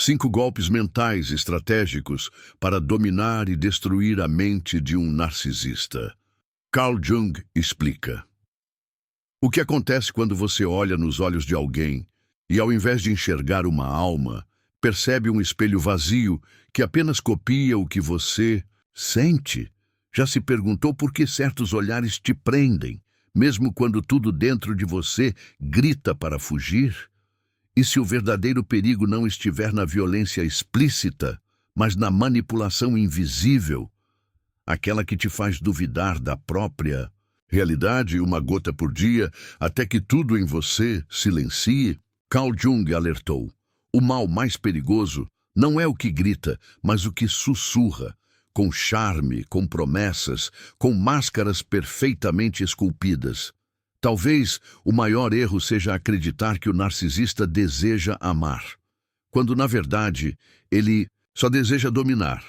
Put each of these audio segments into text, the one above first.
5 golpes mentais estratégicos para dominar e destruir a mente de um narcisista. Carl Jung explica. O que acontece quando você olha nos olhos de alguém e, ao invés de enxergar uma alma, percebe um espelho vazio que apenas copia o que você sente? Já se perguntou por que certos olhares te prendem, mesmo quando tudo dentro de você grita para fugir? E se o verdadeiro perigo não estiver na violência explícita, mas na manipulação invisível, aquela que te faz duvidar da própria realidade, uma gota por dia, até que tudo em você silencie? Carl Jung alertou: o mal mais perigoso não é o que grita, mas o que sussurra, com charme, com promessas, com máscaras perfeitamente esculpidas. Talvez o maior erro seja acreditar que o narcisista deseja amar, quando, na verdade, ele só deseja dominar.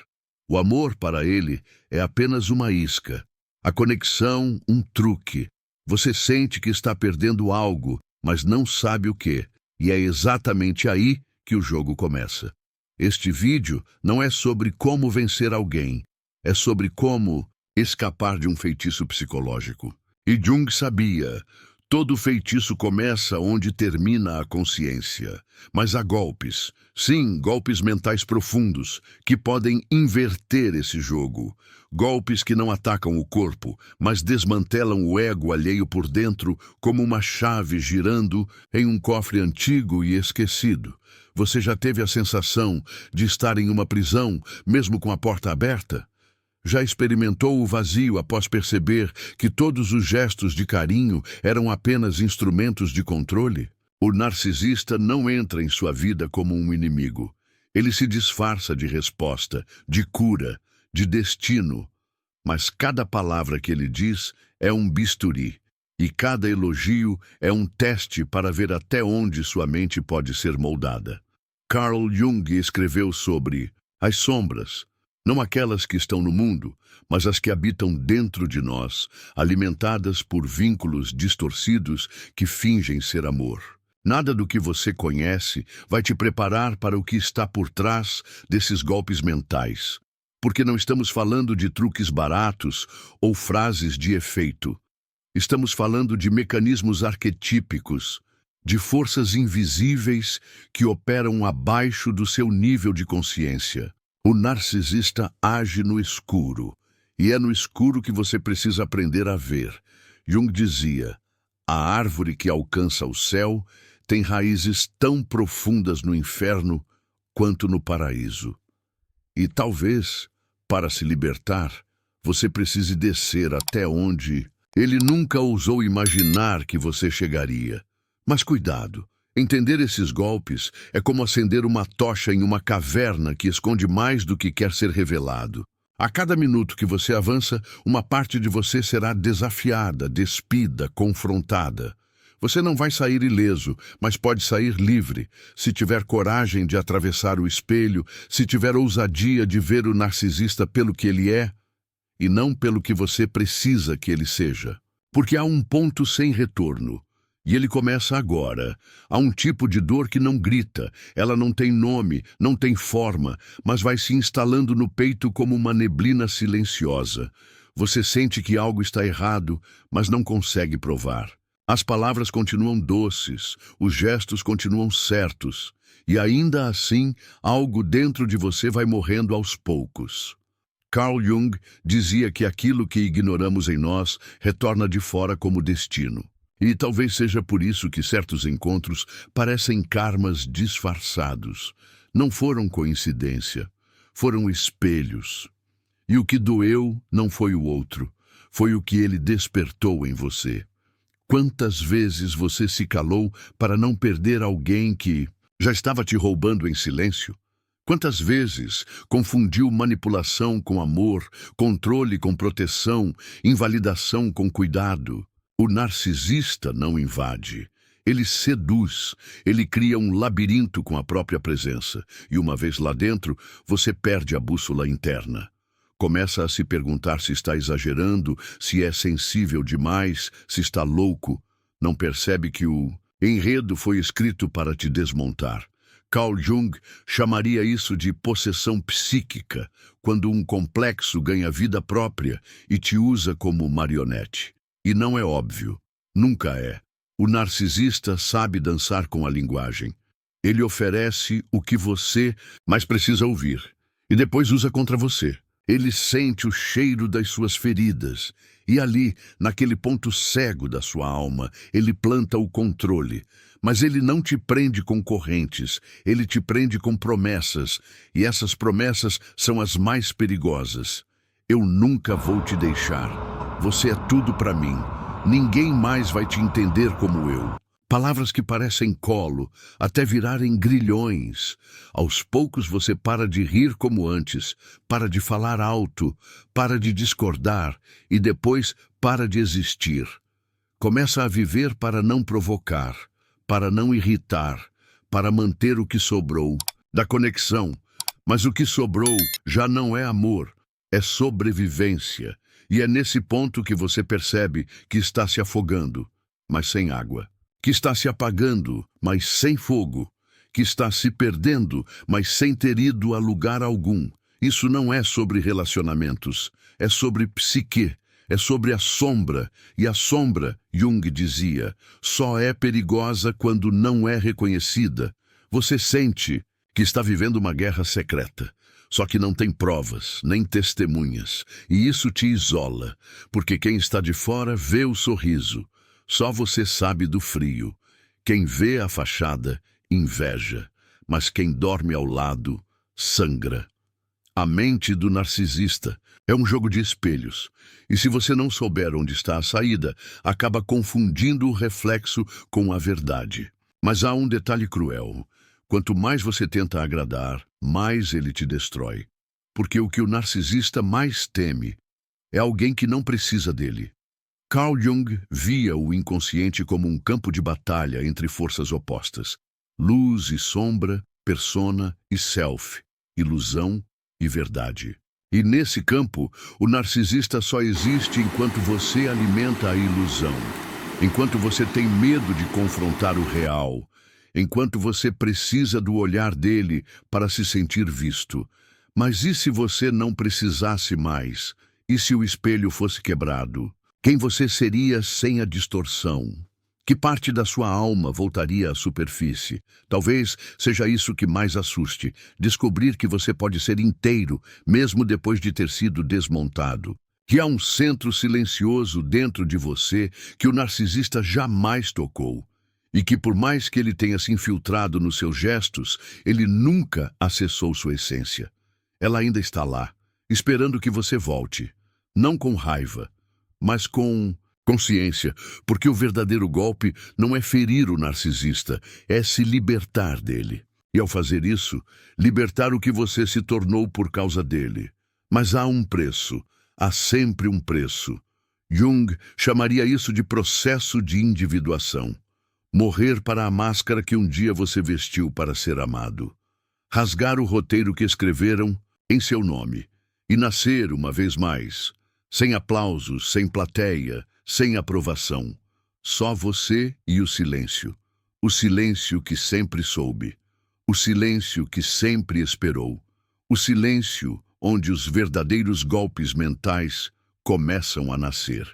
O amor, para ele, é apenas uma isca. A conexão, um truque. Você sente que está perdendo algo, mas não sabe o quê. E é exatamente aí que o jogo começa. Este vídeo não é sobre como vencer alguém, é sobre como escapar de um feitiço psicológico. E Jung sabia, todo feitiço começa onde termina a consciência. Mas há golpes, sim, golpes mentais profundos, que podem inverter esse jogo. Golpes que não atacam o corpo, mas desmantelam o ego alheio por dentro como uma chave girando em um cofre antigo e esquecido. Você já teve a sensação de estar em uma prisão, mesmo com a porta aberta? Já experimentou o vazio após perceber que todos os gestos de carinho eram apenas instrumentos de controle? O narcisista não entra em sua vida como um inimigo. Ele se disfarça de resposta, de cura, de destino. Mas cada palavra que ele diz é um bisturi, e cada elogio é um teste para ver até onde sua mente pode ser moldada. Carl Jung escreveu sobre as sombras, não aquelas que estão no mundo, mas as que habitam dentro de nós, alimentadas por vínculos distorcidos que fingem ser amor. Nada do que você conhece vai te preparar para o que está por trás desses golpes mentais, porque não estamos falando de truques baratos ou frases de efeito. Estamos falando de mecanismos arquetípicos, de forças invisíveis que operam abaixo do seu nível de consciência. O narcisista age no escuro, e é no escuro que você precisa aprender a ver. Jung dizia: a árvore que alcança o céu tem raízes tão profundas no inferno quanto no paraíso. E talvez, para se libertar, você precise descer até onde ele nunca ousou imaginar que você chegaria. Mas cuidado! Entender esses golpes é como acender uma tocha em uma caverna que esconde mais do que quer ser revelado. A cada minuto que você avança, uma parte de você será desafiada, despida, confrontada. Você não vai sair ileso, mas pode sair livre, se tiver coragem de atravessar o espelho, se tiver ousadia de ver o narcisista pelo que ele é, e não pelo que você precisa que ele seja. Porque há um ponto sem retorno. E ele começa agora. Há um tipo de dor que não grita, ela não tem nome, não tem forma, mas vai se instalando no peito como uma neblina silenciosa. Você sente que algo está errado, mas não consegue provar. As palavras continuam doces, os gestos continuam certos, e ainda assim, algo dentro de você vai morrendo aos poucos. Carl Jung dizia que aquilo que ignoramos em nós retorna de fora como destino. E talvez seja por isso que certos encontros parecem karmas disfarçados. Não foram coincidência, foram espelhos. E o que doeu não foi o outro, foi o que ele despertou em você. Quantas vezes você se calou para não perder alguém que já estava te roubando em silêncio? Quantas vezes confundiu manipulação com amor, controle com proteção, invalidação com cuidado? O narcisista não invade, ele seduz, ele cria um labirinto com a própria presença, e uma vez lá dentro, você perde a bússola interna. Começa a se perguntar se está exagerando, se é sensível demais, se está louco. Não percebe que o enredo foi escrito para te desmontar. Carl Jung chamaria isso de possessão psíquica, quando um complexo ganha vida própria e te usa como marionete. E não é óbvio, nunca é. O narcisista sabe dançar com a linguagem. Ele oferece o que você mais precisa ouvir e depois usa contra você. Ele sente o cheiro das suas feridas e ali, naquele ponto cego da sua alma, ele planta o controle. Mas ele não te prende com correntes, ele te prende com promessas, e essas promessas são as mais perigosas. Eu nunca vou te deixar. Você é tudo para mim. Ninguém mais vai te entender como eu. Palavras que parecem colo, até virarem grilhões. Aos poucos você para de rir como antes, para de falar alto, para de discordar e depois para de existir. Começa a viver para não provocar, para não irritar, para manter o que sobrou da conexão. Mas o que sobrou já não é amor, é sobrevivência. E é nesse ponto que você percebe que está se afogando, mas sem água. Que está se apagando, mas sem fogo, que está se perdendo, mas sem ter ido a lugar algum. Isso não é sobre relacionamentos, é sobre psique, é sobre a sombra. E a sombra, Jung dizia, só é perigosa quando não é reconhecida. Você sente que está vivendo uma guerra secreta, só que não tem provas, nem testemunhas, e isso te isola, porque quem está de fora vê o sorriso. Só você sabe do frio. Quem vê a fachada, inveja. Mas quem dorme ao lado, sangra. A mente do narcisista é um jogo de espelhos. E se você não souber onde está a saída, acaba confundindo o reflexo com a verdade. Mas há um detalhe cruel. Quanto mais você tenta agradar, mais ele te destrói. Porque o que o narcisista mais teme é alguém que não precisa dele. Carl Jung via o inconsciente como um campo de batalha entre forças opostas. Luz e sombra, persona e self, ilusão e verdade. E nesse campo, o narcisista só existe enquanto você alimenta a ilusão, enquanto você tem medo de confrontar o real, enquanto você precisa do olhar dele para se sentir visto. Mas e se você não precisasse mais? E se o espelho fosse quebrado? Quem você seria sem a distorção? Que parte da sua alma voltaria à superfície? Talvez seja isso que mais assuste, descobrir que você pode ser inteiro, mesmo depois de ter sido desmontado. Que há um centro silencioso dentro de você que o narcisista jamais tocou. E que por mais que ele tenha se infiltrado nos seus gestos, ele nunca acessou sua essência. Ela ainda está lá, esperando que você volte. Não com raiva, mas com consciência, porque o verdadeiro golpe não é ferir o narcisista, é se libertar dele. E ao fazer isso, libertar o que você se tornou por causa dele. Mas há um preço, há sempre um preço. Jung chamaria isso de processo de individuação. Morrer para a máscara que um dia você vestiu para ser amado. Rasgar o roteiro que escreveram em seu nome e nascer uma vez mais. Sem aplausos, sem plateia, sem aprovação. Só você e o silêncio. O silêncio que sempre soube. O silêncio que sempre esperou. O silêncio onde os verdadeiros golpes mentais começam a nascer.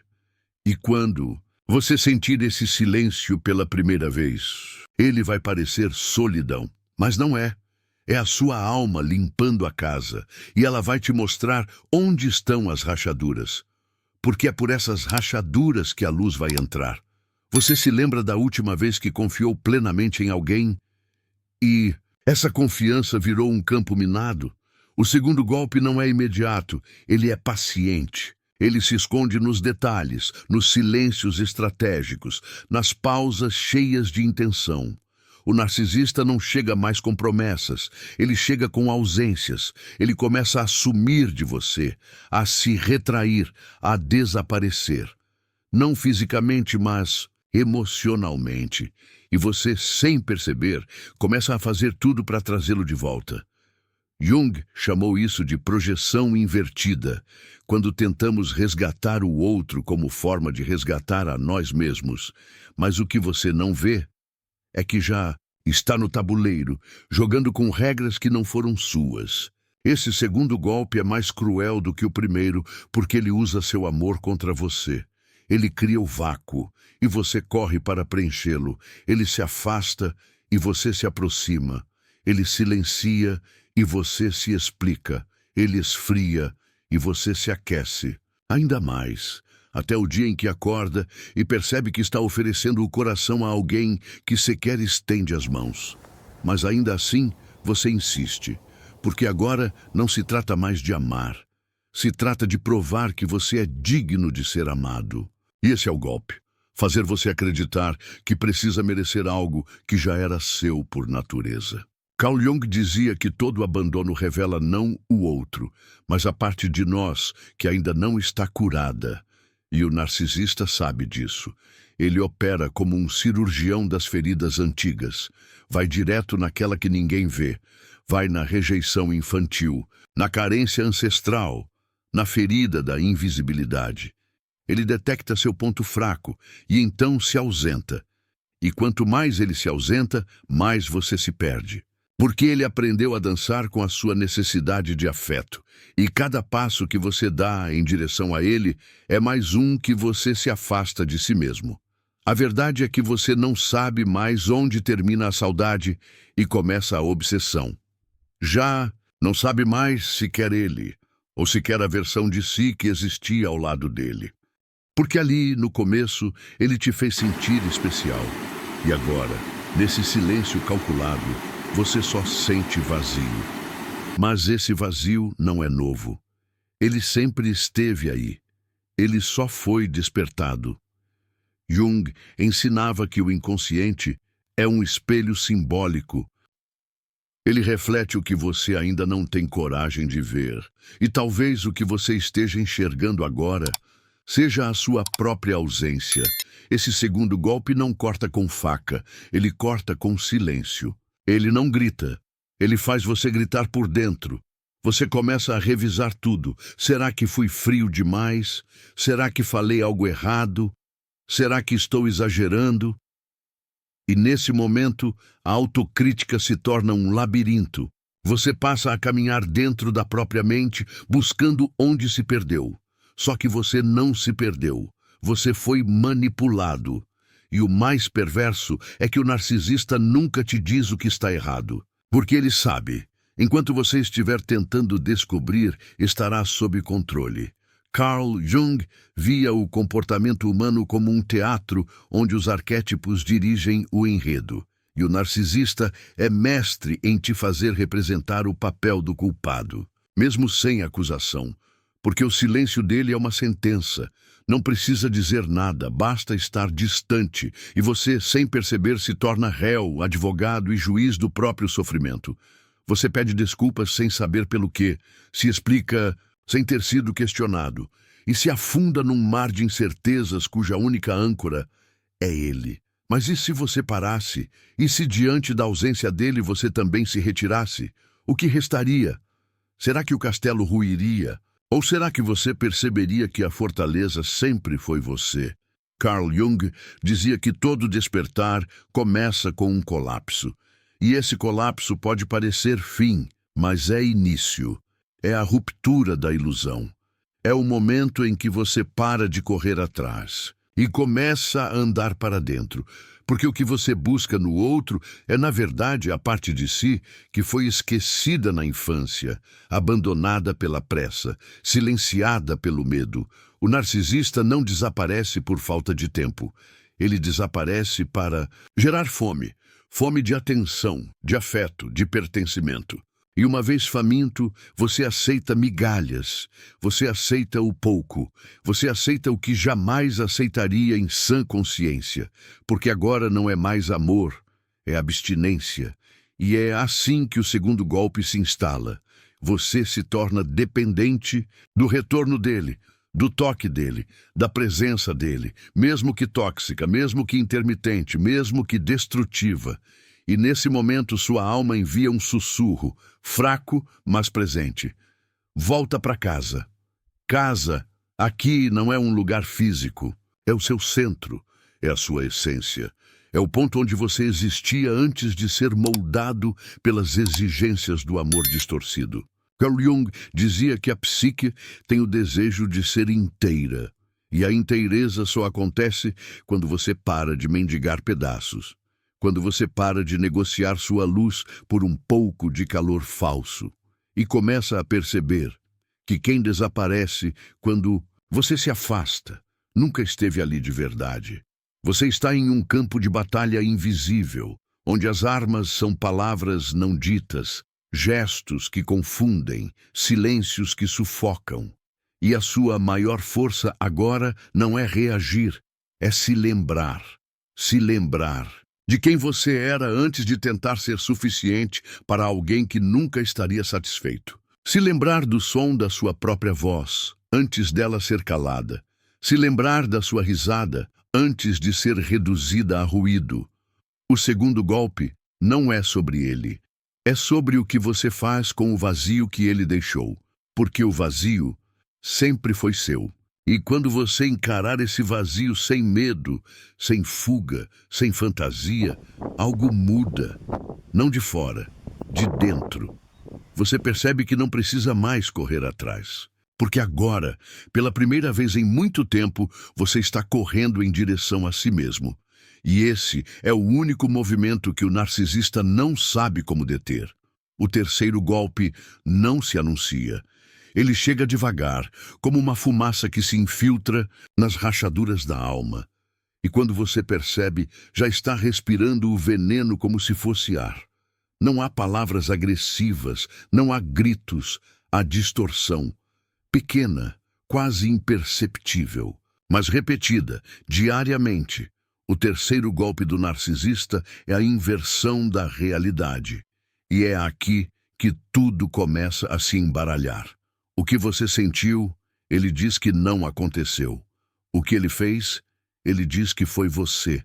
E quando você sentir esse silêncio pela primeira vez, ele vai parecer solidão, mas não é. É a sua alma limpando a casa, e ela vai te mostrar onde estão as rachaduras. Porque é por essas rachaduras que a luz vai entrar. Você se lembra da última vez que confiou plenamente em alguém? E essa confiança virou um campo minado? O segundo golpe não é imediato, ele é paciente. Ele se esconde nos detalhes, nos silêncios estratégicos, nas pausas cheias de intenção. O narcisista não chega mais com promessas, ele chega com ausências. Ele começa a sumir de você, a se retrair, a desaparecer. Não fisicamente, mas emocionalmente. E você, sem perceber, começa a fazer tudo para trazê-lo de volta. Jung chamou isso de projeção invertida, quando tentamos resgatar o outro como forma de resgatar a nós mesmos. Mas o que você não vê é que já Está no tabuleiro, jogando com regras que não foram suas. Esse segundo golpe é mais cruel do que o primeiro, porque ele usa seu amor contra você. Ele cria o vácuo, e você corre para preenchê-lo. Ele se afasta, e você se aproxima. Ele silencia, e você se explica. Ele esfria, e você se aquece. Ainda mais, até o dia em que acorda e percebe que está oferecendo o coração a alguém que sequer estende as mãos. Mas ainda assim, você insiste. Porque agora não se trata mais de amar. Se trata de provar que você é digno de ser amado. E esse é o golpe. Fazer você acreditar que precisa merecer algo que já era seu por natureza. Carl Jung dizia que todo abandono revela não o outro, mas a parte de nós que ainda não está curada. E o narcisista sabe disso. Ele opera como um cirurgião das feridas antigas. Vai direto naquela que ninguém vê. Vai na rejeição infantil, na carência ancestral, na ferida da invisibilidade. Ele detecta seu ponto fraco e então se ausenta. E quanto mais ele se ausenta, mais você se perde. Porque ele aprendeu a dançar com a sua necessidade de afeto. E cada passo que você dá em direção a ele é mais um que você se afasta de si mesmo. A verdade é que você não sabe mais onde termina a saudade e começa a obsessão. Já não sabe mais se quer ele, ou se quer a versão de si que existia ao lado dele. Porque ali, no começo, ele te fez sentir especial. E agora, nesse silêncio calculado, você só sente vazio. Mas esse vazio não é novo. Ele sempre esteve aí. Ele só foi despertado. Jung ensinava que o inconsciente é um espelho simbólico. Ele reflete o que você ainda não tem coragem de ver. E talvez o que você esteja enxergando agora seja a sua própria ausência. Esse segundo golpe não corta com faca, ele corta com silêncio. Ele não grita, ele faz você gritar por dentro. Você começa a revisar tudo. Será que fui frio demais? Será que falei algo errado? Será que estou exagerando? E nesse momento, a autocrítica se torna um labirinto. Você passa a caminhar dentro da própria mente, buscando onde se perdeu. Só que você não se perdeu. Você foi manipulado. E o mais perverso é que o narcisista nunca te diz o que está errado. Porque ele sabe. Enquanto você estiver tentando descobrir, estará sob controle. Carl Jung via o comportamento humano como um teatro onde os arquétipos dirigem o enredo. E o narcisista é mestre em te fazer representar o papel do culpado, mesmo sem acusação. Porque o silêncio dele é uma sentença. Não precisa dizer nada, basta estar distante, e você, sem perceber, se torna réu, advogado e juiz do próprio sofrimento. Você pede desculpas sem saber pelo quê, se explica sem ter sido questionado, e se afunda num mar de incertezas cuja única âncora é ele. Mas e se você parasse? E se diante da ausência dele você também se retirasse? O que restaria? Será que o castelo ruiria? Ou será que você perceberia que a fortaleza sempre foi você? Carl Jung dizia que todo despertar começa com um colapso. E esse colapso pode parecer fim, mas é início. É a ruptura da ilusão. É o momento em que você para de correr atrás e começa a andar para dentro. Porque o que você busca no outro é, na verdade, a parte de si que foi esquecida na infância, abandonada pela pressa, silenciada pelo medo. O narcisista não desaparece por falta de tempo. Ele desaparece para gerar fome. Fome de atenção, de afeto, de pertencimento. E uma vez faminto, você aceita migalhas, você aceita o pouco, você aceita o que jamais aceitaria em sã consciência, porque agora não é mais amor, é abstinência. E é assim que o segundo golpe se instala. Você se torna dependente do retorno dele, do toque dele, da presença dele, mesmo que tóxica, mesmo que intermitente, mesmo que destrutiva. E nesse momento sua alma envia um sussurro, fraco, mas presente. Volta para casa. Casa, aqui não é um lugar físico, é o seu centro, é a sua essência. É o ponto onde você existia antes de ser moldado pelas exigências do amor distorcido. Carl Jung dizia que a psique tem o desejo de ser inteira, e a inteireza só acontece quando você para de mendigar pedaços, quando você para de negociar sua luz por um pouco de calor falso, e começa a perceber que quem desaparece quando você se afasta nunca esteve ali de verdade. Você está em um campo de batalha invisível, onde as armas são palavras não ditas, gestos que confundem, silêncios que sufocam. E a sua maior força agora não é reagir, é se lembrar. Se lembrar de quem você era antes de tentar ser suficiente para alguém que nunca estaria satisfeito. Se lembrar do som da sua própria voz, antes dela ser calada. Se lembrar da sua risada, antes de ser reduzida a ruído. O segundo golpe não é sobre ele. É sobre o que você faz com o vazio que ele deixou. Porque o vazio sempre foi seu. E quando você encarar esse vazio sem medo, sem fuga, sem fantasia, algo muda. Não de fora, de dentro. Você percebe que não precisa mais correr atrás. Porque agora, pela primeira vez em muito tempo, você está correndo em direção a si mesmo. E esse é o único movimento que o narcisista não sabe como deter. O terceiro golpe não se anuncia. Ele chega devagar, como uma fumaça que se infiltra nas rachaduras da alma. E quando você percebe, já está respirando o veneno como se fosse ar. Não há palavras agressivas, não há gritos, há distorção. Pequena, quase imperceptível, mas repetida, diariamente. O terceiro golpe do narcisista é a inversão da realidade. E é aqui que tudo começa a se embaralhar. O que você sentiu, ele diz que não aconteceu. O que ele fez, ele diz que foi você.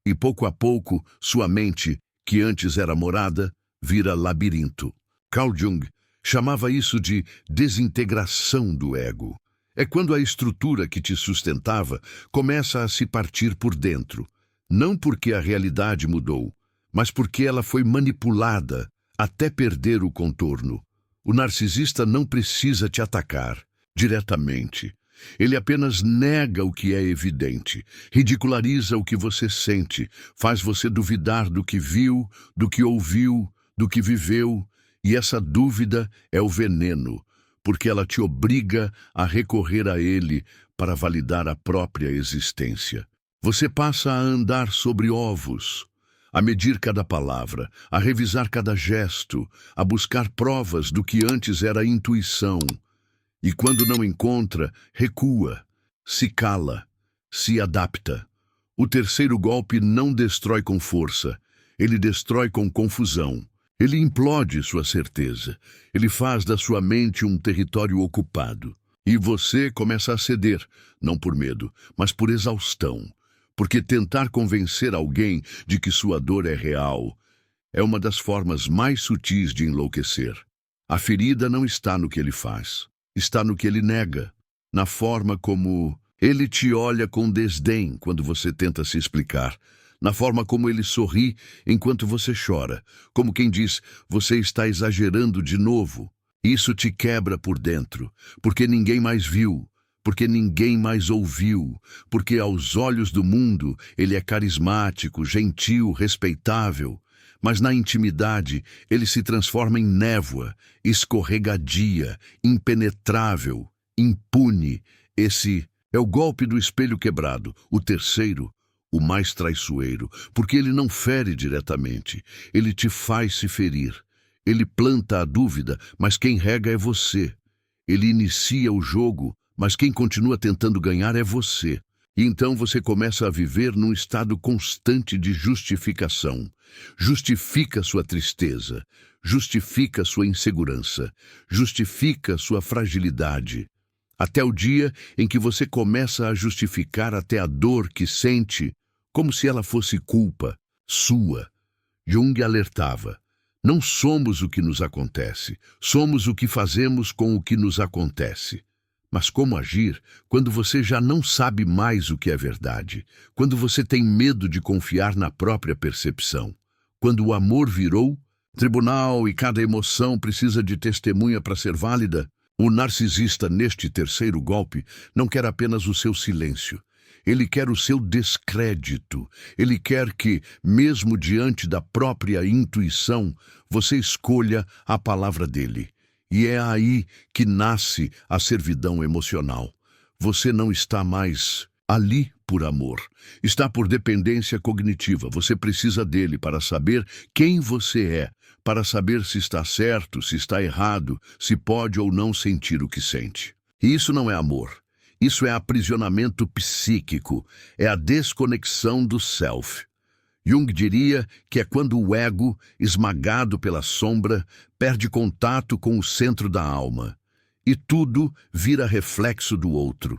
E pouco a pouco, sua mente, que antes era morada, vira labirinto. Carl Jung chamava isso de desintegração do ego. É quando a estrutura que te sustentava começa a se partir por dentro. Não porque a realidade mudou, mas porque ela foi manipulada até perder o contorno. O narcisista não precisa te atacar diretamente. Ele apenas nega o que é evidente, ridiculariza o que você sente, faz você duvidar do que viu, do que ouviu, do que viveu. E essa dúvida é o veneno, porque ela te obriga a recorrer a ele para validar a própria existência. Você passa a andar sobre ovos, a medir cada palavra, a revisar cada gesto, a buscar provas do que antes era intuição. E quando não encontra, recua, se cala, se adapta. O terceiro golpe não destrói com força, ele destrói com confusão. Ele implode sua certeza. Ele faz da sua mente um território ocupado. E você começa a ceder, não por medo, mas por exaustão. Porque tentar convencer alguém de que sua dor é real é uma das formas mais sutis de enlouquecer. A ferida não está no que ele faz, está no que ele nega, na forma como ele te olha com desdém quando você tenta se explicar, na forma como ele sorri enquanto você chora, como quem diz, você está exagerando de novo. Isso te quebra por dentro, porque ninguém mais viu, porque ninguém mais ouviu, porque aos olhos do mundo ele é carismático, gentil, respeitável, mas na intimidade ele se transforma em névoa, escorregadia, impenetrável, impune. Esse é o golpe do espelho quebrado, o terceiro, o mais traiçoeiro, porque ele não fere diretamente, ele te faz se ferir. Ele planta a dúvida, mas quem rega é você. Ele inicia o jogo, mas quem continua tentando ganhar é você. E então você começa a viver num estado constante de justificação. Justifica sua tristeza, justifica sua insegurança, justifica sua fragilidade. Até o dia em que você começa a justificar até a dor que sente, como se ela fosse culpa sua. Jung alertava: não somos o que nos acontece, somos o que fazemos com o que nos acontece. Mas como agir quando você já não sabe mais o que é verdade? Quando você tem medo de confiar na própria percepção? Quando o amor virou tribunal e cada emoção precisa de testemunha para ser válida? O narcisista, neste terceiro golpe, não quer apenas o seu silêncio. Ele quer o seu descrédito. Ele quer que, mesmo diante da própria intuição, você escolha a palavra dele. E é aí que nasce a servidão emocional. Você não está mais ali por amor. Está por dependência cognitiva. Você precisa dele para saber quem você é, para saber se está certo, se está errado, se pode ou não sentir o que sente. E isso não é amor. Isso é aprisionamento psíquico, é a desconexão do self. Jung diria que é quando o ego, esmagado pela sombra, perde contato com o centro da alma. E tudo vira reflexo do outro.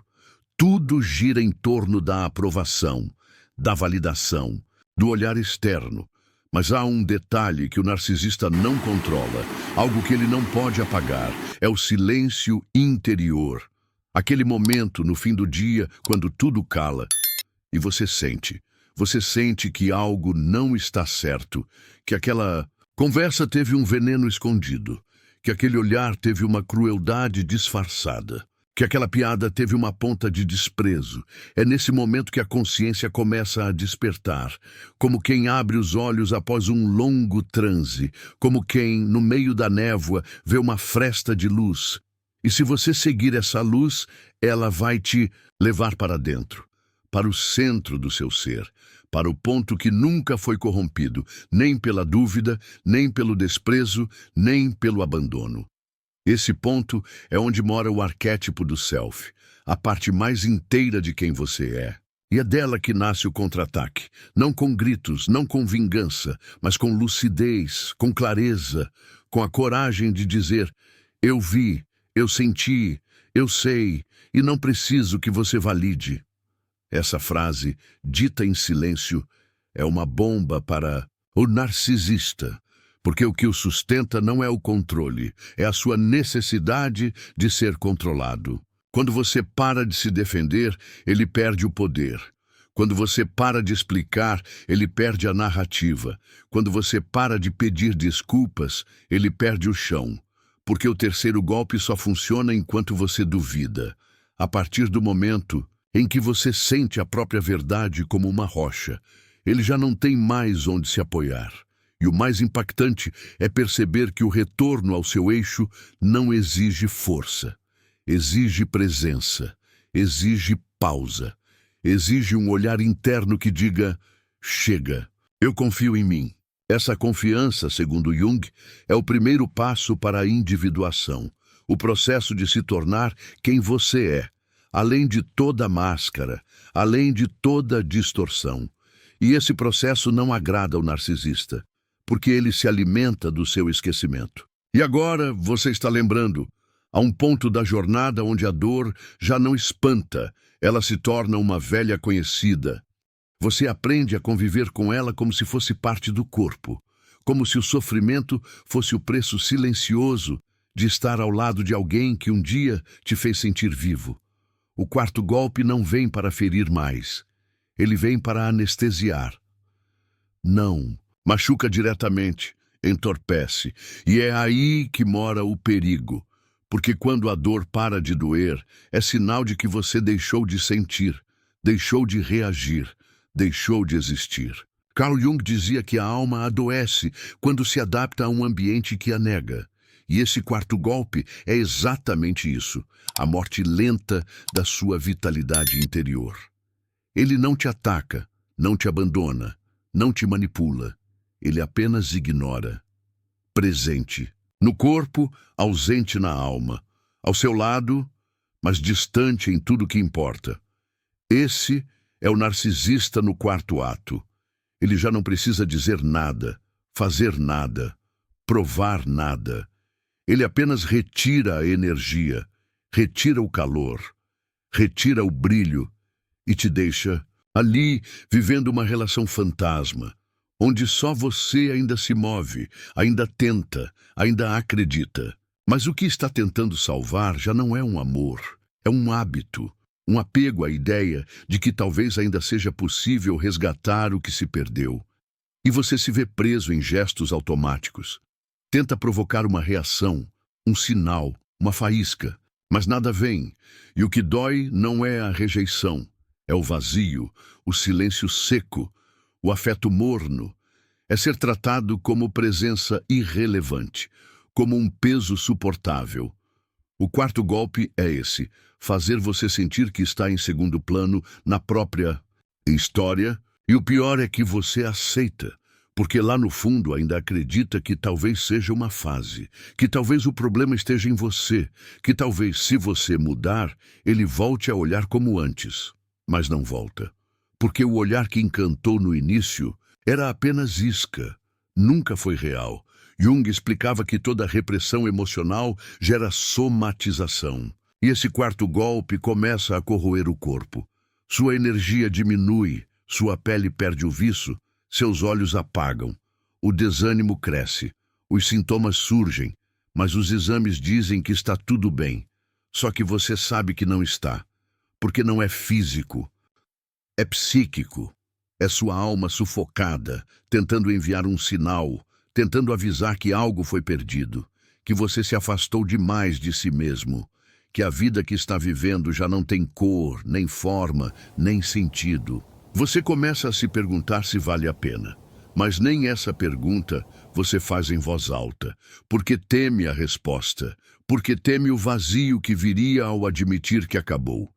Tudo gira em torno da aprovação, da validação, do olhar externo. Mas há um detalhe que o narcisista não controla, algo que ele não pode apagar, é o silêncio interior. Aquele momento no fim do dia, quando tudo cala, e você sente que algo não está certo, que aquela conversa teve um veneno escondido, que aquele olhar teve uma crueldade disfarçada, que aquela piada teve uma ponta de desprezo. É nesse momento que a consciência começa a despertar, como quem abre os olhos após um longo transe, como quem, no meio da névoa, vê uma fresta de luz. E se você seguir essa luz, ela vai te levar para dentro, para o centro do seu ser, para o ponto que nunca foi corrompido, nem pela dúvida, nem pelo desprezo, nem pelo abandono. Esse ponto é onde mora o arquétipo do self, a parte mais inteira de quem você é. E é dela que nasce o contra-ataque, não com gritos, não com vingança, mas com lucidez, com clareza, com a coragem de dizer: eu vi, eu senti, eu sei, e não preciso que você valide. Essa frase, dita em silêncio, é uma bomba para o narcisista, porque o que o sustenta não é o controle, é a sua necessidade de ser controlado. Quando você para de se defender, ele perde o poder. Quando você para de explicar, ele perde a narrativa. Quando você para de pedir desculpas, ele perde o chão. Porque o terceiro golpe só funciona enquanto você duvida. A partir do momento em que você sente a própria verdade como uma rocha, ele já não tem mais onde se apoiar. E o mais impactante é perceber que o retorno ao seu eixo não exige força, exige presença, exige pausa, exige um olhar interno que diga: chega, eu confio em mim. Essa confiança, segundo Jung, é o primeiro passo para a individuação, o processo de se tornar quem você é, além de toda máscara, além de toda distorção. E esse processo não agrada ao narcisista, porque ele se alimenta do seu esquecimento. E agora você está lembrando, a um ponto da jornada onde a dor já não espanta, ela se torna uma velha conhecida. Você aprende a conviver com ela como se fosse parte do corpo, como se o sofrimento fosse o preço silencioso de estar ao lado de alguém que um dia te fez sentir vivo. O quarto golpe não vem para ferir mais, ele vem para anestesiar. Não, machuca diretamente, entorpece, e é aí que mora o perigo, porque quando a dor para de doer, é sinal de que você deixou de sentir, deixou de reagir, deixou de existir. Carl Jung dizia que a alma adoece quando se adapta a um ambiente que a nega. E esse quarto golpe é exatamente isso, a morte lenta da sua vitalidade interior. Ele não te ataca, não te abandona, não te manipula. Ele apenas ignora. Presente, no corpo, ausente na alma. Ao seu lado, mas distante em tudo que importa. Esse é o narcisista no quarto ato. Ele já não precisa dizer nada, fazer nada, provar nada. Ele apenas retira a energia, retira o calor, retira o brilho e te deixa ali vivendo uma relação fantasma, onde só você ainda se move, ainda tenta, ainda acredita. Mas o que está tentando salvar já não é um amor, É um hábito, um apego à ideia de que talvez ainda seja possível resgatar o que se perdeu. E você se vê preso em gestos automáticos. Tenta provocar uma reação, um sinal, uma faísca, mas nada vem. E o que dói não é a rejeição, é o vazio, o silêncio seco, o afeto morno. É ser tratado como presença irrelevante, como um peso suportável. O quarto golpe é esse: fazer você sentir que está em segundo plano na própria história. E o pior é que você aceita, porque lá no fundo ainda acredita que talvez seja uma fase, que talvez o problema esteja em você, que talvez, se você mudar, ele volte a olhar como antes. Mas não volta, porque o olhar que encantou no início era apenas isca, nunca foi real. Jung explicava que toda repressão emocional gera somatização. E esse quarto golpe começa a corroer o corpo. Sua energia diminui, sua pele perde o viço, seus olhos apagam. O desânimo cresce, os sintomas surgem, mas os exames dizem que está tudo bem. Só que você sabe que não está, porque não é físico, é psíquico. É sua alma sufocada, tentando enviar um sinal, tentando avisar que algo foi perdido, que você se afastou demais de si mesmo, que a vida que está vivendo já não tem cor, nem forma, nem sentido. Você começa a se perguntar se vale a pena, mas nem essa pergunta você faz em voz alta, porque teme a resposta, porque teme o vazio que viria ao admitir que acabou.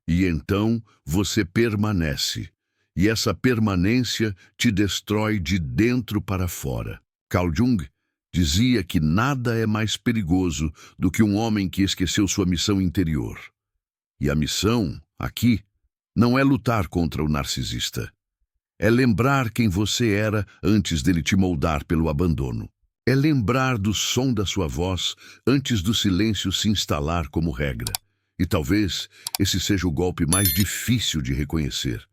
E então você permanece. E essa permanência te destrói de dentro para fora. Carl Jung dizia que nada é mais perigoso do que um homem que esqueceu sua missão interior. E a missão, aqui, não é lutar contra o narcisista. É lembrar quem você era antes dele te moldar pelo abandono. É lembrar do som da sua voz antes do silêncio se instalar como regra. E talvez esse seja o golpe mais difícil de reconhecer.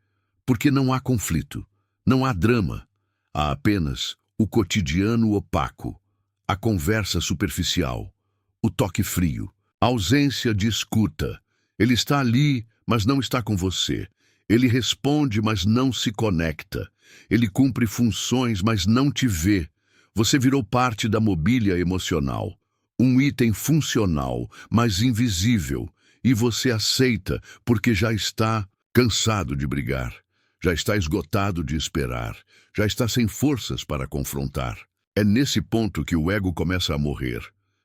Porque não há conflito, não há drama, há apenas o cotidiano opaco, a conversa superficial, o toque frio, a ausência de escuta. Ele está ali, mas não está com você. Ele responde, mas não se conecta. Ele cumpre funções, mas não te vê. Você virou parte da mobília emocional, um item funcional, mas invisível, e você aceita porque já está cansado de brigar. Já está esgotado de esperar, já está sem forças para confrontar. É nesse ponto que o ego começa a morrer,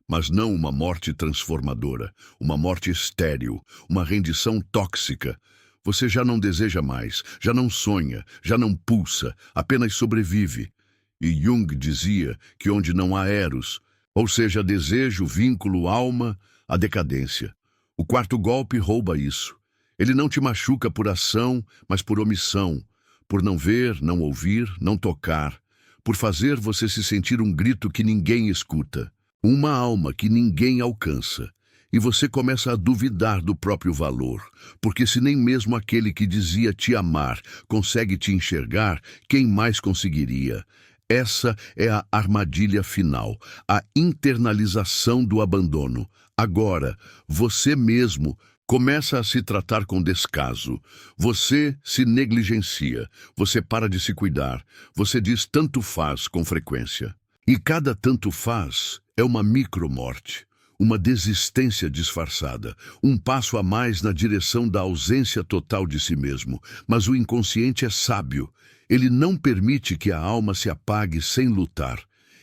mas não uma morte transformadora, uma morte estéril, uma rendição tóxica. Você já não deseja mais, já não sonha, já não pulsa, apenas sobrevive. E Jung dizia que onde não há eros, ou seja, desejo, vínculo, alma, há decadência. O quarto golpe rouba isso. Ele não te machuca por ação, mas por omissão, por não ver, não ouvir, não tocar, por fazer você se sentir um grito que ninguém escuta, uma alma que ninguém alcança. E você começa a duvidar do próprio valor, porque se nem mesmo aquele que dizia te amar consegue te enxergar, quem mais conseguiria? Essa é a armadilha final, a internalização do abandono. Agora, você mesmo começa a se tratar com descaso. Você se negligencia, você para de se cuidar, você diz tanto faz com frequência. E cada tanto faz é uma micromorte, uma desistência disfarçada, um passo a mais na direção da ausência total de si mesmo. Mas o inconsciente é sábio. Ele não permite que a alma se apague sem lutar.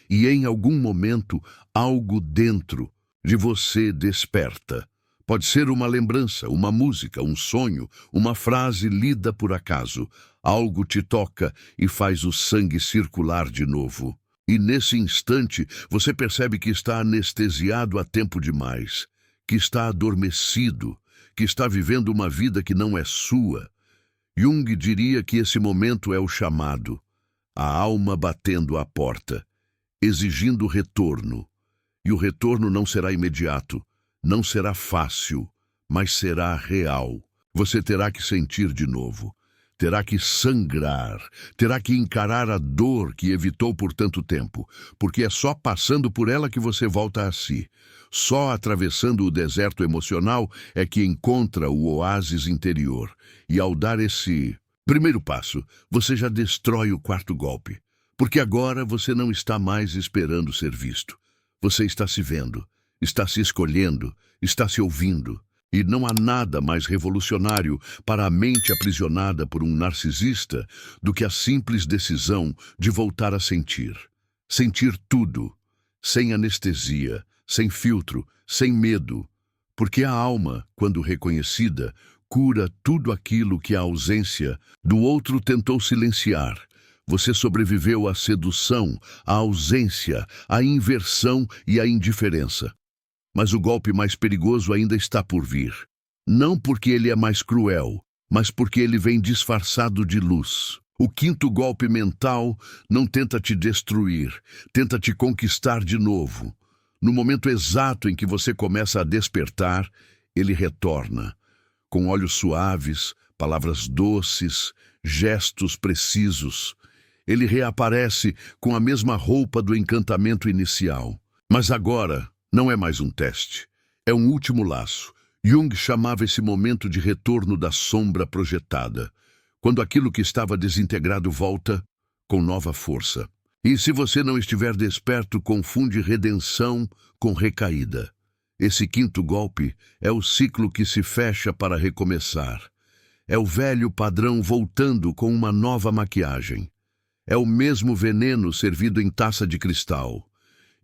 E em algum momento, algo dentro de você desperta. Pode ser uma lembrança, uma música, um sonho, uma frase lida por acaso. Algo te toca e faz o sangue circular de novo. E nesse instante, você percebe que está anestesiado há tempo demais, que está adormecido, que está vivendo uma vida que não é sua. Jung diria que esse momento é o chamado, a alma batendo à porta, exigindo retorno. E o retorno não será imediato, não será fácil, mas será real. Você terá que sentir de novo. Terá que sangrar, terá que encarar a dor que evitou por tanto tempo, porque é só passando por ela que você volta a si. Só atravessando o deserto emocional é que encontra o oásis interior. E ao dar esse primeiro passo, você já destrói o quarto golpe. Porque agora você não está mais esperando ser visto. Você está se vendo, está se escolhendo, está se ouvindo. E não há nada mais revolucionário para a mente aprisionada por um narcisista do que a simples decisão de voltar a sentir. Sentir tudo, sem anestesia, sem filtro, sem medo. Porque a alma, quando reconhecida, cura tudo aquilo que a ausência do outro tentou silenciar. Você sobreviveu à sedução, à ausência, à inversão e à indiferença. Mas o golpe mais perigoso ainda está por vir. Não porque ele é mais cruel, mas porque ele vem disfarçado de luz. O quinto golpe mental não tenta te destruir, tenta te conquistar de novo. No momento exato em que você começa a despertar, ele retorna. Com olhos suaves, palavras doces, gestos precisos. Ele reaparece com a mesma roupa do encantamento inicial. Mas agora não é mais um teste. É um último laço. Jung chamava esse momento de retorno da sombra projetada, quando aquilo que estava desintegrado volta com nova força. E se você não estiver desperto, confunde redenção com recaída. Esse quinto golpe é o ciclo que se fecha para recomeçar. É o velho padrão voltando com uma nova maquiagem. É o mesmo veneno servido em taça de cristal.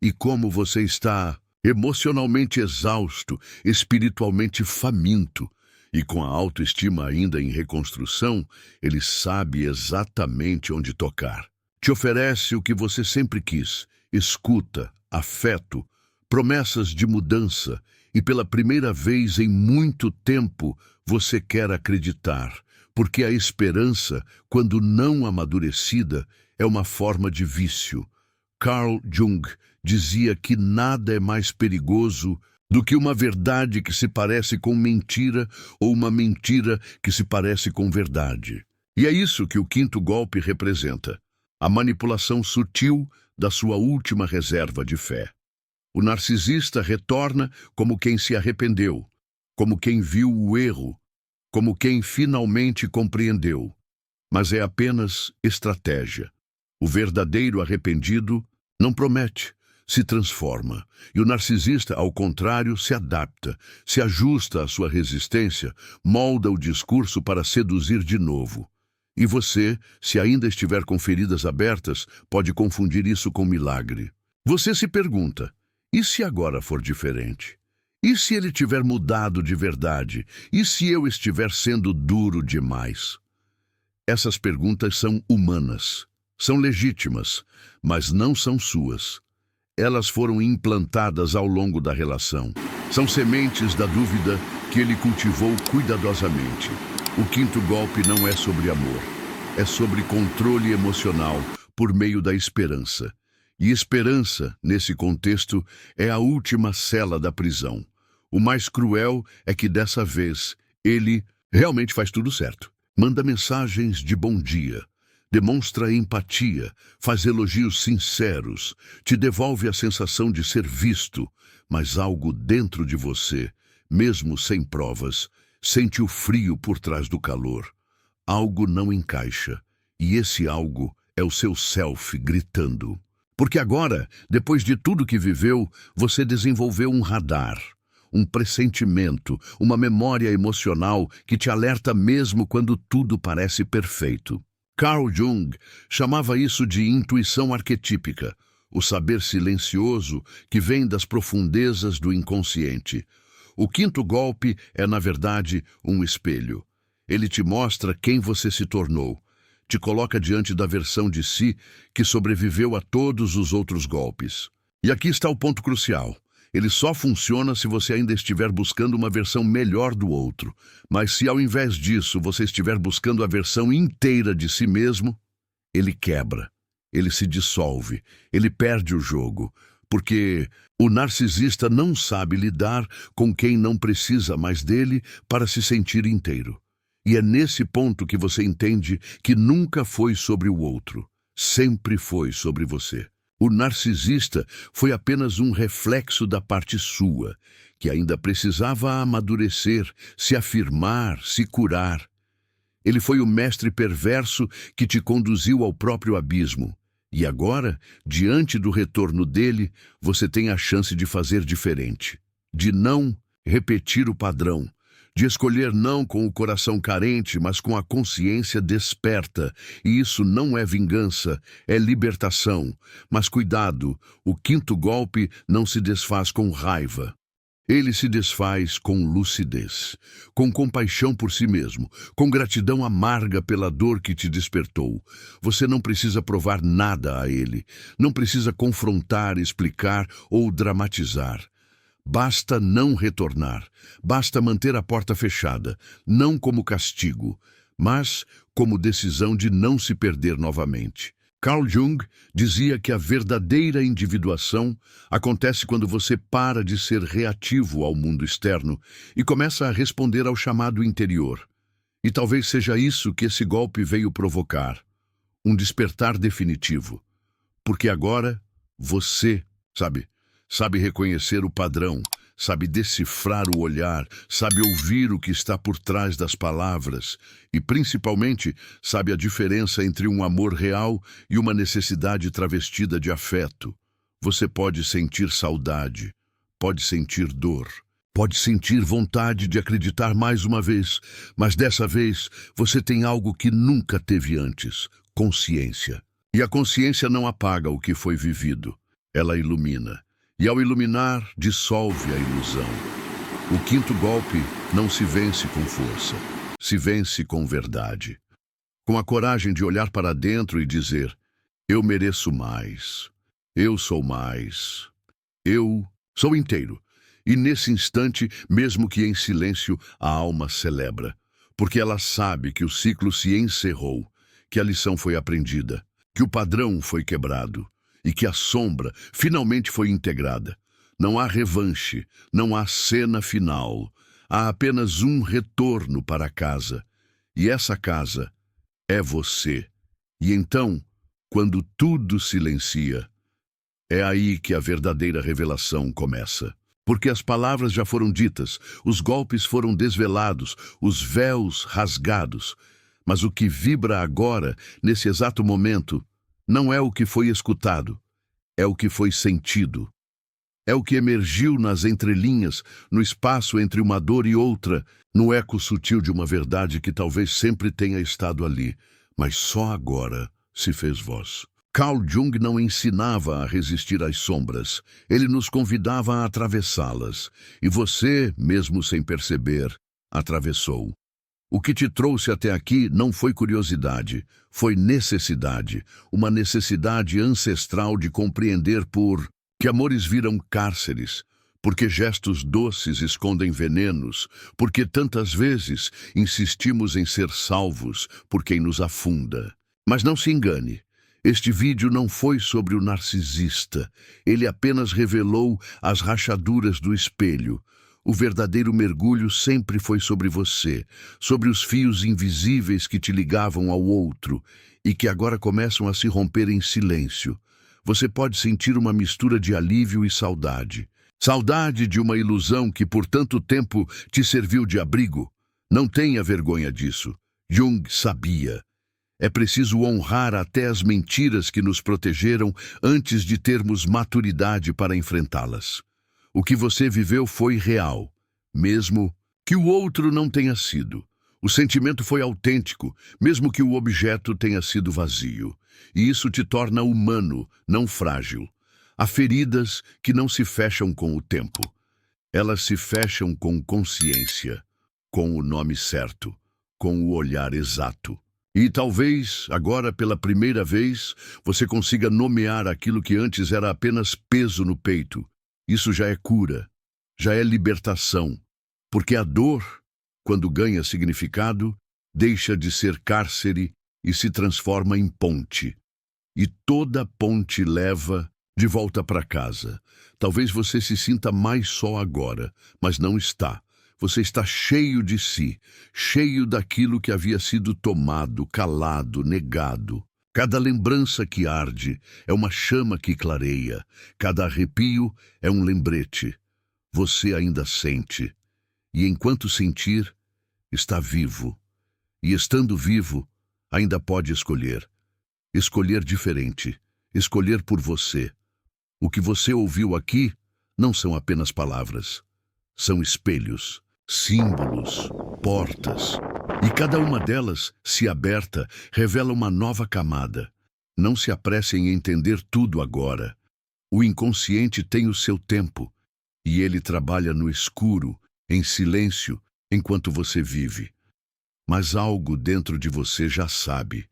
E como você está emocionalmente exausto, espiritualmente faminto, e com a autoestima ainda em reconstrução, ele sabe exatamente onde tocar. Te oferece o que você sempre quis: escuta, afeto, promessas de mudança, e pela primeira vez em muito tempo você quer acreditar, porque a esperança, quando não amadurecida, é uma forma de vício. Carl Jung dizia que nada é mais perigoso do que uma verdade que se parece com mentira ou uma mentira que se parece com verdade. E é isso que o quinto golpe representa: a manipulação sutil da sua última reserva de fé. O narcisista retorna como quem se arrependeu, como quem viu o erro, como quem finalmente compreendeu. Mas é apenas estratégia. O verdadeiro arrependido não promete, se transforma. E o narcisista, ao contrário, se adapta, se ajusta à sua resistência, molda o discurso para seduzir de novo. E você, se ainda estiver com feridas abertas, pode confundir isso com milagre. Você se pergunta: e se agora for diferente? E se ele tiver mudado de verdade? E se eu estiver sendo duro demais? Essas perguntas são humanas, são legítimas, mas não são suas. Elas foram implantadas ao longo da relação. São sementes da dúvida que ele cultivou cuidadosamente. O quinto golpe não é sobre amor, é sobre controle emocional por meio da esperança. E esperança, nesse contexto, é a última cela da prisão. O mais cruel é que dessa vez ele realmente faz tudo certo. Manda mensagens de bom dia, demonstra empatia, faz elogios sinceros, te devolve a sensação de ser visto, mas algo dentro de você, mesmo sem provas, sente o frio por trás do calor. Algo não encaixa, e esse algo é o seu self gritando. Porque agora, depois de tudo que viveu, você desenvolveu um radar, um pressentimento, uma memória emocional que te alerta mesmo quando tudo parece perfeito. Carl Jung chamava isso de intuição arquetípica, o saber silencioso que vem das profundezas do inconsciente. O quinto golpe é, na verdade, um espelho. Ele te mostra quem você se tornou, te coloca diante da versão de si que sobreviveu a todos os outros golpes. E aqui está o ponto crucial. Ele só funciona se você ainda estiver buscando uma versão melhor do outro. Mas se ao invés disso você estiver buscando a versão inteira de si mesmo, ele quebra, ele se dissolve, ele perde o jogo. Porque o narcisista não sabe lidar com quem não precisa mais dele para se sentir inteiro. E é nesse ponto que você entende que nunca foi sobre o outro, sempre foi sobre você. O narcisista foi apenas um reflexo da parte sua, que ainda precisava amadurecer, se afirmar, se curar. Ele foi o mestre perverso que te conduziu ao próprio abismo. E agora, diante do retorno dele, você tem a chance de fazer diferente, de não repetir o padrão, de escolher não com o coração carente, mas com a consciência desperta. E isso não é vingança, é libertação. Mas cuidado, o quinto golpe não se desfaz com raiva. Ele se desfaz com lucidez, com compaixão por si mesmo, com gratidão amarga pela dor que te despertou. Você não precisa provar nada a ele, não precisa confrontar, explicar ou dramatizar. Basta não retornar, basta manter a porta fechada, não como castigo, mas como decisão de não se perder novamente. Carl Jung dizia que a verdadeira individuação acontece quando você para de ser reativo ao mundo externo e começa a responder ao chamado interior. E talvez seja isso que esse golpe veio provocar, um despertar definitivo. Porque agora você, sabe reconhecer o padrão, sabe decifrar o olhar, sabe ouvir o que está por trás das palavras e, principalmente, sabe a diferença entre um amor real e uma necessidade travestida de afeto. Você pode sentir saudade, pode sentir dor, pode sentir vontade de acreditar mais uma vez, mas dessa vez você tem algo que nunca teve antes: consciência. E a consciência não apaga o que foi vivido, ela ilumina. E ao iluminar, dissolve a ilusão. O quinto golpe não se vence com força, se vence com verdade. Com a coragem de olhar para dentro e dizer: eu mereço mais, eu sou mais, eu sou inteiro. E nesse instante, mesmo que em silêncio, a alma celebra, porque ela sabe que o ciclo se encerrou, que a lição foi aprendida, que o padrão foi quebrado, e que a sombra finalmente foi integrada. Não há revanche, não há cena final. Há apenas um retorno para casa. E essa casa é você. E então, quando tudo silencia, é aí que a verdadeira revelação começa. Porque as palavras já foram ditas, os golpes foram desvelados, os véus rasgados. Mas o que vibra agora, nesse exato momento, não é o que foi escutado, é o que foi sentido. É o que emergiu nas entrelinhas, no espaço entre uma dor e outra, no eco sutil de uma verdade que talvez sempre tenha estado ali, mas só agora se fez voz. Carl Jung não ensinava a resistir às sombras, ele nos convidava a atravessá-las, e você, mesmo sem perceber, atravessou. O que te trouxe até aqui não foi curiosidade, foi necessidade, uma necessidade ancestral de compreender que amores viram cárceres, porque gestos doces escondem venenos, porque tantas vezes insistimos em ser salvos por quem nos afunda. Mas não se engane, este vídeo não foi sobre o narcisista, ele apenas revelou as rachaduras do espelho. O verdadeiro mergulho sempre foi sobre você, sobre os fios invisíveis que te ligavam ao outro e que agora começam a se romper em silêncio. Você pode sentir uma mistura de alívio e saudade. Saudade de uma ilusão que por tanto tempo te serviu de abrigo. Não tenha vergonha disso. Jung sabia. É preciso honrar até as mentiras que nos protegeram antes de termos maturidade para enfrentá-las. O que você viveu foi real, mesmo que o outro não tenha sido. O sentimento foi autêntico, mesmo que o objeto tenha sido vazio. E isso te torna humano, não frágil. Há feridas que não se fecham com o tempo. Elas se fecham com consciência, com o nome certo, com o olhar exato. E talvez, agora pela primeira vez, você consiga nomear aquilo que antes era apenas peso no peito. Isso já é cura, já é libertação, porque a dor, quando ganha significado, deixa de ser cárcere e se transforma em ponte. E toda ponte leva de volta para casa. Talvez você se sinta mais só agora, mas não está. Você está cheio de si, cheio daquilo que havia sido tomado, calado, negado. Cada lembrança que arde é uma chama que clareia. Cada arrepio é um lembrete. Você ainda sente. E enquanto sentir, está vivo. E estando vivo, ainda pode escolher. Escolher diferente. Escolher por você. O que você ouviu aqui não são apenas palavras. São espelhos, símbolos, portas. E cada uma delas, se aberta, revela uma nova camada. Não se apresse em entender tudo agora. O inconsciente tem o seu tempo, e ele trabalha no escuro, em silêncio, enquanto você vive. Mas algo dentro de você já sabe.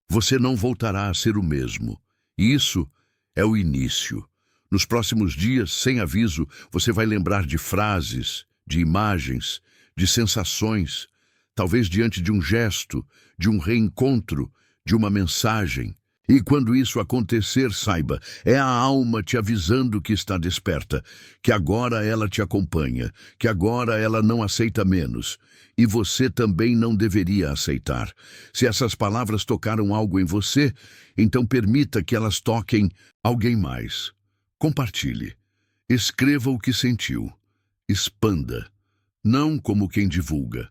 Você não voltará a ser o mesmo. E isso é o início. Nos próximos dias, sem aviso, você vai lembrar de frases, de imagens, de sensações, talvez diante de um gesto, de um reencontro, de uma mensagem. E quando isso acontecer, saiba, é a alma te avisando que está desperta, que agora ela te acompanha, que agora ela não aceita menos. E você também não deveria aceitar. Se essas palavras tocaram algo em você, então permita que elas toquem alguém mais. Compartilhe. Escreva o que sentiu. Expanda. Não como quem divulga,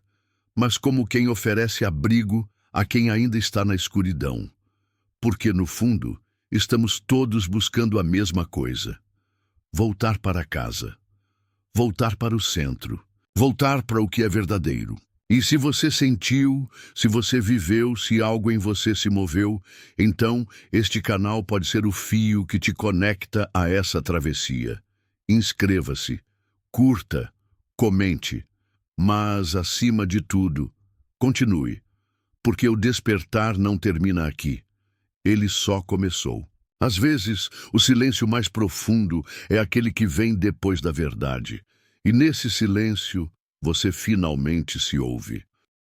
mas como quem oferece abrigo a quem ainda está na escuridão. Porque, no fundo, estamos todos buscando a mesma coisa. Voltar para casa. Voltar para o centro. Voltar para o que é verdadeiro. E se você sentiu, se você viveu, se algo em você se moveu, então este canal pode ser o fio que te conecta a essa travessia. Inscreva-se, curta, comente, mas, acima de tudo, continue, porque o despertar não termina aqui. Ele só começou. Às vezes, o silêncio mais profundo é aquele que vem depois da verdade. E nesse silêncio, você finalmente se ouve.